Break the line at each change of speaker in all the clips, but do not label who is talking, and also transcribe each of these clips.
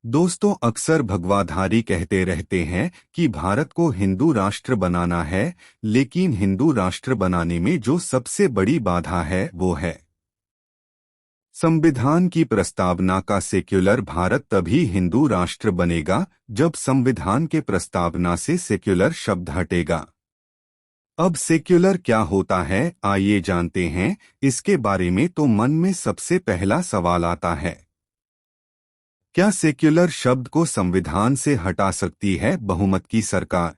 दोस्तों, अक्सर भगवाधारी कहते रहते हैं कि भारत को हिंदू राष्ट्र बनाना है, लेकिन हिंदू राष्ट्र बनाने में जो सबसे बड़ी बाधा है वो है संविधान की प्रस्तावना का। सेक्युलर भारत तभी हिंदू राष्ट्र बनेगा जब संविधान के प्रस्तावना से सेक्युलर शब्द हटेगा। अब सेक्युलर क्या होता है, आइए जानते हैं। इसके बारे में तो मन में सबसे पहला सवाल आता है, क्या सेक्युलर शब्द को संविधान से हटा सकती है बहुमत की सरकार?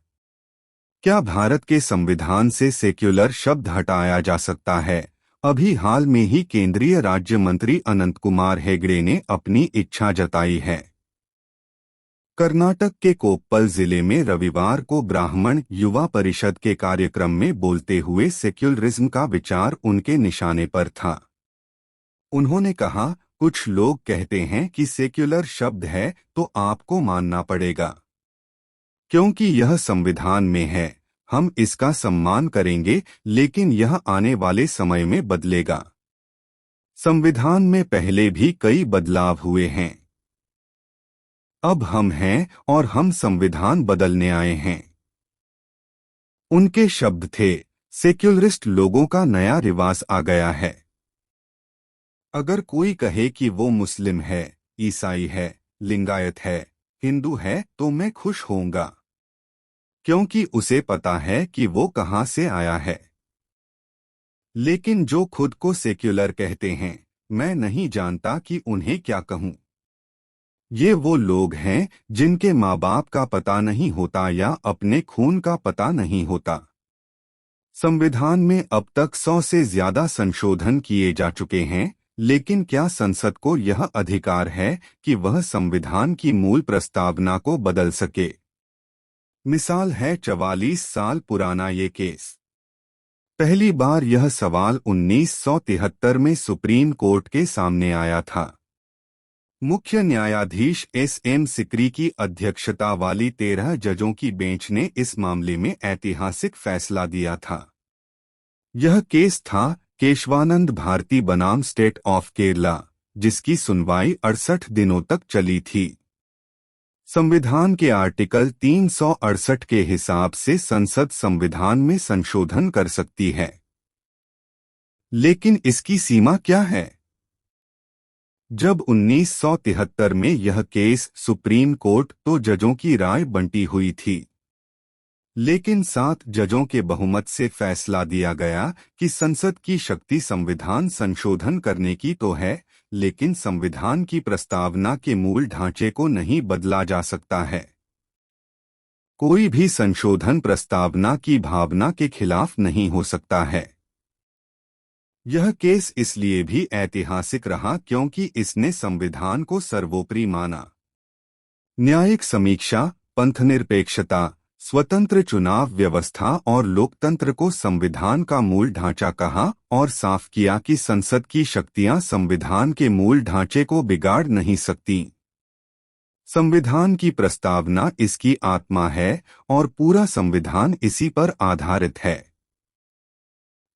क्या भारत के संविधान से सेक्युलर शब्द हटाया जा सकता है? अभी हाल में ही केंद्रीय राज्य मंत्री अनंत कुमार हेगड़े ने अपनी इच्छा जताई है। कर्नाटक के कोप्पल जिले में रविवार को ब्राह्मण युवा परिषद के कार्यक्रम में बोलते हुए सेक्युलरिज्म का विचार उनके निशाने पर था। उन्होंने कहा, कुछ लोग कहते हैं कि सेक्युलर शब्द है तो आपको मानना पड़ेगा, क्योंकि यह संविधान में है। हम इसका सम्मान करेंगे, लेकिन यह आने वाले समय में बदलेगा। संविधान में पहले भी कई बदलाव हुए हैं। अब हम हैं और हम संविधान बदलने आए हैं। उनके शब्द थे, सेक्युलरिस्ट लोगों का नया रिवाज आ गया है। अगर कोई कहे कि वो मुस्लिम है, ईसाई है, लिंगायत है, हिंदू है, तो मैं खुश होऊंगा, क्योंकि उसे पता है कि वो कहां से आया है। लेकिन जो खुद को सेक्युलर कहते हैं, मैं नहीं जानता कि उन्हें क्या कहूं। ये वो लोग हैं जिनके माँ बाप का पता नहीं होता या अपने खून का पता नहीं होता। संविधान में अब तक 100 से ज्यादा संशोधन किए जा चुके हैं, लेकिन क्या संसद को यह अधिकार है कि वह संविधान की मूल प्रस्तावना को बदल सके? मिसाल है 44 साल पुराना ये केस। पहली बार यह सवाल 1973 में सुप्रीम कोर्ट के सामने आया था। मुख्य न्यायाधीश एस.एम. सिकरी की अध्यक्षता वाली 13 जजों की बेंच ने इस मामले में ऐतिहासिक फैसला दिया था। यह केस था केशवानंद भारती बनाम स्टेट ऑफ केरला, जिसकी सुनवाई 68 दिनों तक चली थी। संविधान के आर्टिकल 368 के हिसाब से संसद संविधान में संशोधन कर सकती है, लेकिन इसकी सीमा क्या है? जब 1973 में यह केस सुप्रीम कोर्ट तो जजों की राय बंटी हुई थी, लेकिन 7 जजों के बहुमत से फैसला दिया गया कि संसद की शक्ति संविधान संशोधन करने की तो है, लेकिन संविधान की प्रस्तावना के मूल ढांचे को नहीं बदला जा सकता है। कोई भी संशोधन प्रस्तावना की भावना के खिलाफ नहीं हो सकता है। यह केस इसलिए भी ऐतिहासिक रहा क्योंकि इसने संविधान को सर्वोपरि माना। न्यायिक समीक्षा, पंथनिरपेक्षता, स्वतंत्र चुनाव व्यवस्था और लोकतंत्र को संविधान का मूल ढांचा कहा और साफ किया कि संसद की शक्तियां संविधान के मूल ढांचे को बिगाड़ नहीं सकती। संविधान की प्रस्तावना इसकी आत्मा है और पूरा संविधान इसी पर आधारित है।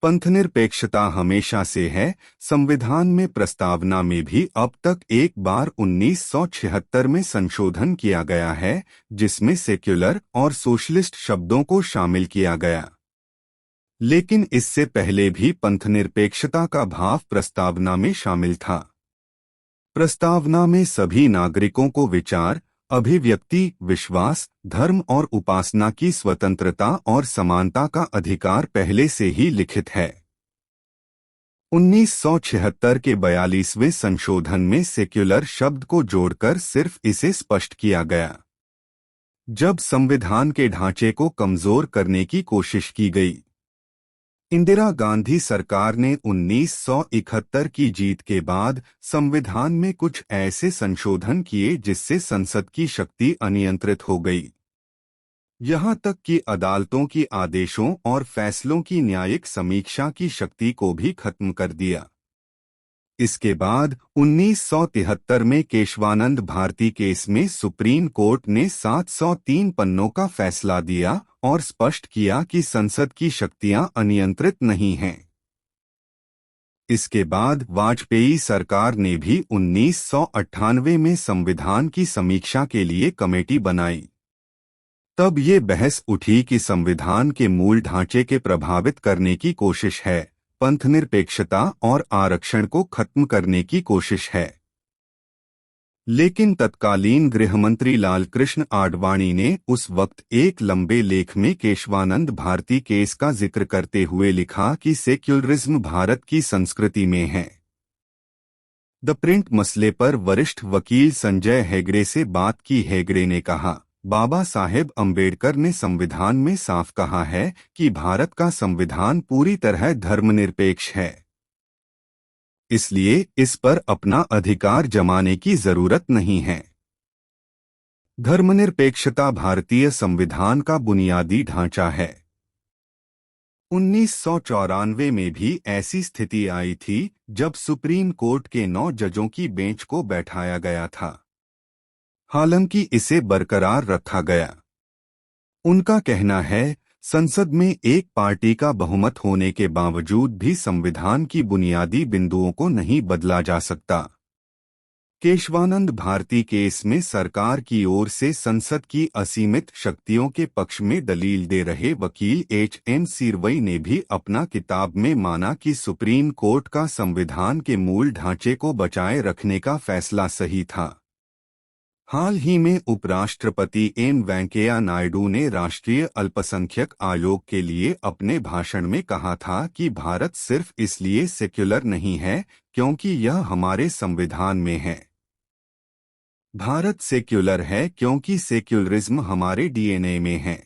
पंथनिरपेक्षता हमेशा से है। संविधान में प्रस्तावना में भी अब तक एक बार 1976 में संशोधन किया गया है, जिसमें सेक्युलर और सोशलिस्ट शब्दों को शामिल किया गया। लेकिन इससे पहले भी पंथनिरपेक्षता का भाव प्रस्तावना में शामिल था। प्रस्तावना में सभी नागरिकों को विचार, अभिव्यक्ति, विश्वास, धर्म और उपासना की स्वतंत्रता और समानता का अधिकार पहले से ही लिखित है। 1976 के 42वें संशोधन में सेक्युलर शब्द को जोड़कर सिर्फ इसे स्पष्ट किया गया। जब संविधान के ढांचे को कमजोर करने की कोशिश की गई, इंदिरा गांधी सरकार ने 1971 की जीत के बाद संविधान में कुछ ऐसे संशोधन किए जिससे संसद की शक्ति अनियंत्रित हो गई। यहां तक कि अदालतों की आदेशों और फैसलों की न्यायिक समीक्षा की शक्ति को भी खत्म कर दिया। इसके बाद 1973 में केशवानंद भारती केस में सुप्रीम कोर्ट ने 703 पन्नों का फैसला दिया और स्पष्ट किया कि संसद की शक्तियां अनियंत्रित नहीं हैं। इसके बाद वाजपेयी सरकार ने भी 1998 में संविधान की समीक्षा के लिए कमेटी बनाई। तब ये बहस उठी कि संविधान के मूल ढांचे के प्रभावित करने की कोशिश है, पंथनिरपेक्षता और आरक्षण को खत्म करने की कोशिश है। लेकिन तत्कालीन गृहमंत्री लालकृष्ण आडवाणी ने उस वक्त एक लंबे लेख में केशवानंद भारती केस का जिक्र करते हुए लिखा कि सेक्युलरिज्म भारत की संस्कृति में है। द प्रिंट मसले पर वरिष्ठ वकील संजय हेगड़े से बात की हेगड़े ने कहा, बाबा साहेब अंबेडकर ने संविधान में साफ कहा है कि भारत का संविधान पूरी तरह धर्मनिरपेक्ष है, इसलिए इस पर अपना अधिकार जमाने की जरूरत नहीं है। धर्मनिरपेक्षता भारतीय संविधान का बुनियादी ढांचा है। 1994 में भी ऐसी स्थिति आई थी जब सुप्रीम कोर्ट के 9 जजों की बेंच को बैठाया गया था। हालांकि इसे बरकरार रखा गया। उनका कहना है, संसद में एक पार्टी का बहुमत होने के बावजूद भी संविधान की बुनियादी बिंदुओं को नहीं बदला जा सकता। केशवानंद भारती केस में सरकार की ओर से संसद की असीमित शक्तियों के पक्ष में दलील दे रहे वकील एच.एम. सिरवई ने भी अपना किताब में माना कि सुप्रीम कोर्ट का संविधान के मूल ढांचे को बचाए रखने का फैसला सही था। हाल ही में उपराष्ट्रपति एम वेंकैया नायडू ने राष्ट्रीय अल्पसंख्यक आयोग के लिए अपने भाषण में कहा था कि भारत सिर्फ इसलिए सेक्युलर नहीं है क्योंकि यह हमारे संविधान में है। भारत सेक्युलर है क्योंकि सेक्युलरिज्म हमारे डीएनए में है।